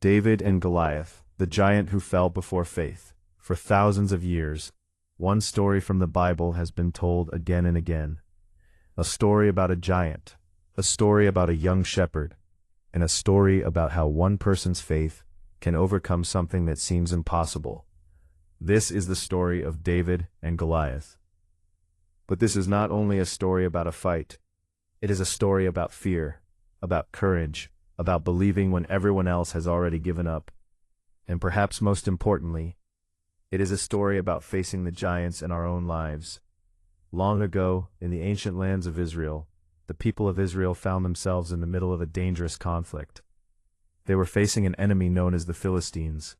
David and Goliath, the giant who fell before faith. For thousands of years, one story from the Bible has been told again and again. A story about a giant, a story about a young shepherd, and a story about how one person's faith can overcome something that seems impossible. This is the story of David and Goliath. But this is not only a story about a fight. It is a story about fear, about courage, about believing when everyone else has already given up. And perhaps most importantly, it is a story about facing the giants in our own lives. Long ago, in the ancient lands of Israel, the people of Israel found themselves in the middle of a dangerous conflict. They were facing an enemy known as the Philistines.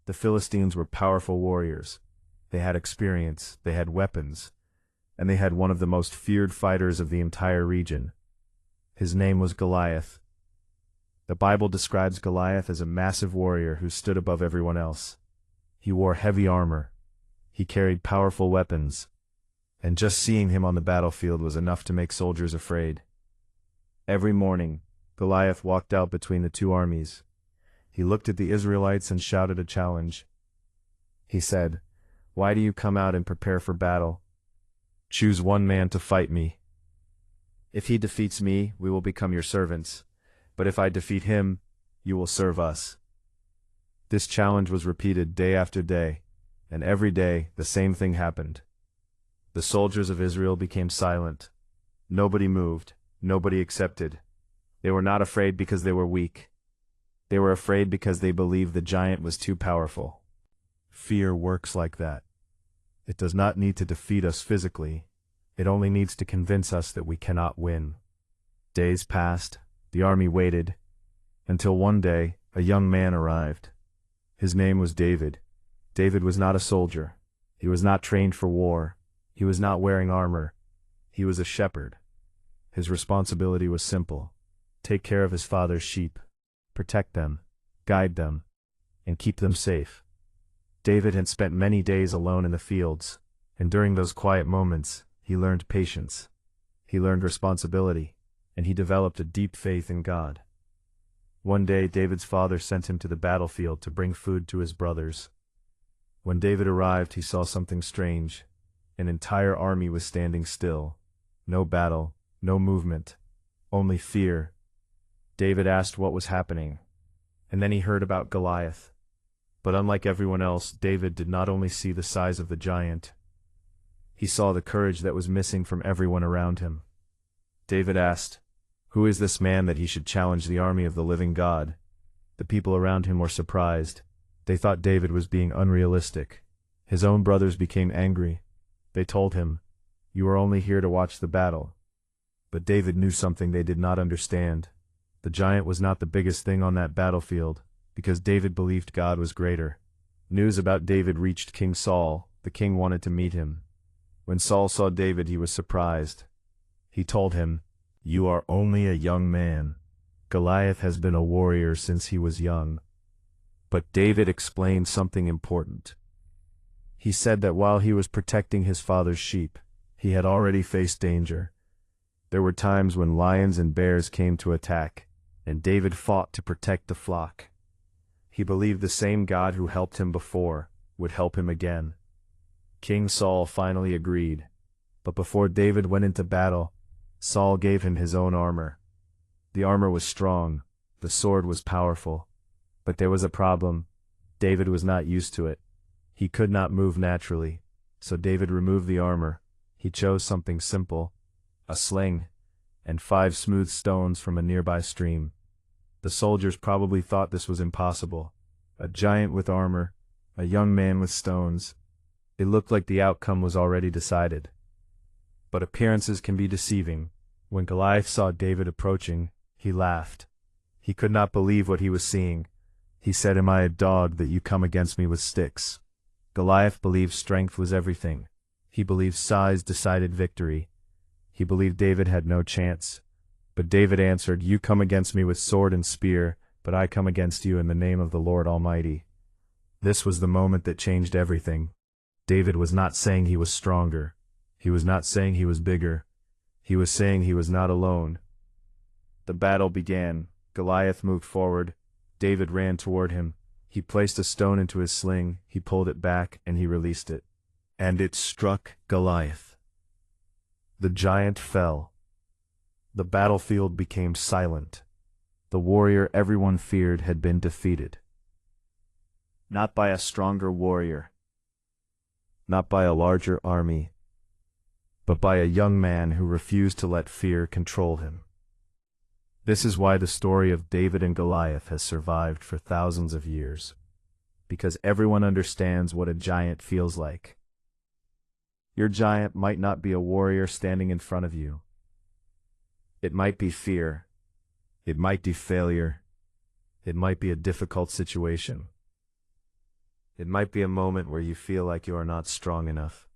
The Philistines were powerful warriors. They had experience, they had weapons, and they had one of the most feared fighters of the entire region. His name was Goliath. The Bible describes Goliath as a massive warrior who stood above everyone else. He wore heavy armor. He carried powerful weapons. And just seeing him on the battlefield was enough to make soldiers afraid. Every morning, Goliath walked out between the two armies. He looked at the Israelites and shouted a challenge. He said, "Why do you come out and prepare for battle? Choose one man to fight me. If he defeats me, we will become your servants. But if I defeat him, you will serve us." This challenge was repeated day after day, and every day the same thing happened. The soldiers of Israel became silent. Nobody moved, nobody accepted. They were not afraid because they were weak. They were afraid because they believed the giant was too powerful. Fear works like that. It does not need to defeat us physically. It only needs to convince us that we cannot win. Days passed, the army waited, until one day a young man arrived. His name was David. David was not a soldier. He was not trained for war. He was not wearing armor. He was a shepherd. His responsibility was simple: take care of his father's sheep, protect them, guide them, and keep them safe. David had spent many days alone in the fields, and during those quiet moments, he learned patience. He learned responsibility, and he developed a deep faith in God. One day, David's father sent him to the battlefield to bring food to his brothers. When David arrived, he saw something strange. An entire army was standing still. No battle, no movement, only fear. David asked what was happening, and then he heard about Goliath. But unlike everyone else, David did not only see the size of the giant. He saw the courage that was missing from everyone around him. David asked, "Who is this man that he should challenge the army of the living God?" The people around him were surprised. They thought David was being unrealistic. His own brothers became angry. They told him, "You are only here to watch the battle." But David knew something they did not understand. The giant was not the biggest thing on that battlefield, because David believed God was greater. News about David reached King Saul. The king wanted to meet him. When Saul saw David, he was surprised. He told him, "You are only a young man. Goliath has been a warrior since he was young." But David explained something important. He said that while he was protecting his father's sheep, he had already faced danger. There were times when lions and bears came to attack, and David fought to protect the flock. He believed the same God who helped him before would help him again. King Saul finally agreed, but before David went into battle, Saul gave him his own armor. The armor was strong, the sword was powerful, but there was a problem. David was not used to it. He could not move naturally, so David removed the armor. He chose something simple, a sling, and 5 smooth stones from a nearby stream. The soldiers probably thought this was impossible. A giant with armor, a young man with stones. It looked like the outcome was already decided. But appearances can be deceiving. When Goliath saw David approaching, he laughed. He could not believe what he was seeing. He said, "Am I a dog that you come against me with sticks?" Goliath believed strength was everything. He believed size decided victory. He believed David had no chance. But David answered, "You come against me with sword and spear, but I come against you in the name of the Lord Almighty." This was the moment that changed everything. David was not saying he was stronger. He was not saying he was bigger. He was saying he was not alone. The battle began. Goliath moved forward. David ran toward him. He placed a stone into his sling, he pulled it back, and he released it. And it struck Goliath. The giant fell. The battlefield became silent. The warrior everyone feared had been defeated. Not by a stronger warrior, not by a larger army, but by a young man who refused to let fear control him. This is why the story of David and Goliath has survived for thousands of years, because everyone understands what a giant feels like. Your giant might not be a warrior standing in front of you. It might be fear. It might be failure. It might be a difficult situation. It might be a moment where you feel like you are not strong enough.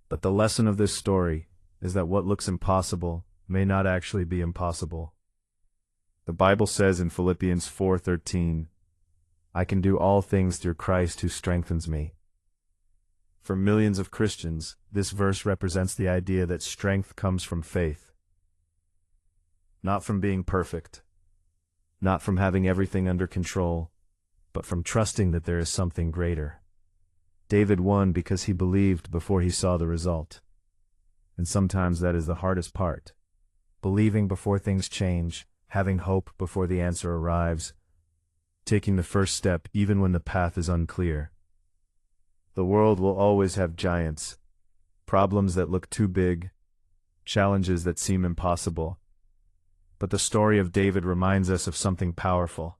But the lesson of this story is that what looks impossible may not actually be impossible. The Bible says in Philippians 4:13, "I can do all things through Christ who strengthens me." For millions of Christians, this verse represents the idea that strength comes from faith. Not from being perfect, not from having everything under control, but from trusting that there is something greater. David won because he believed before he saw the result. And sometimes that is the hardest part. Believing before things change, having hope before the answer arrives, taking the first step even when the path is unclear. The world will always have giants, problems that look too big, challenges that seem impossible. But the story of David reminds us of something powerful.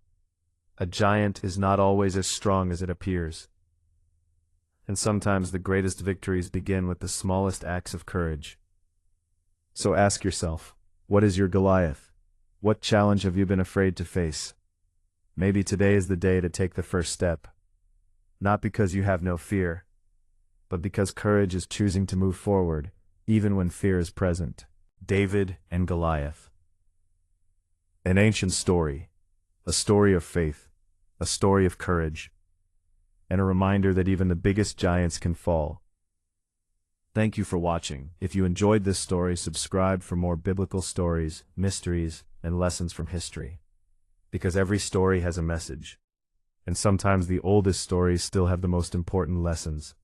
A giant is not always as strong as it appears. And sometimes the greatest victories begin with the smallest acts of courage. So ask yourself, what is your Goliath? What challenge have you been afraid to face? Maybe today is the day to take the first step. Not because you have no fear, but because courage is choosing to move forward, even when fear is present. David and Goliath. An ancient story, a story of faith, a story of courage, and a reminder that even the biggest giants can fall. Thank you for watching. If you enjoyed this story, subscribe for more biblical stories, mysteries, and lessons from history. Because every story has a message. And sometimes the oldest stories still have the most important lessons.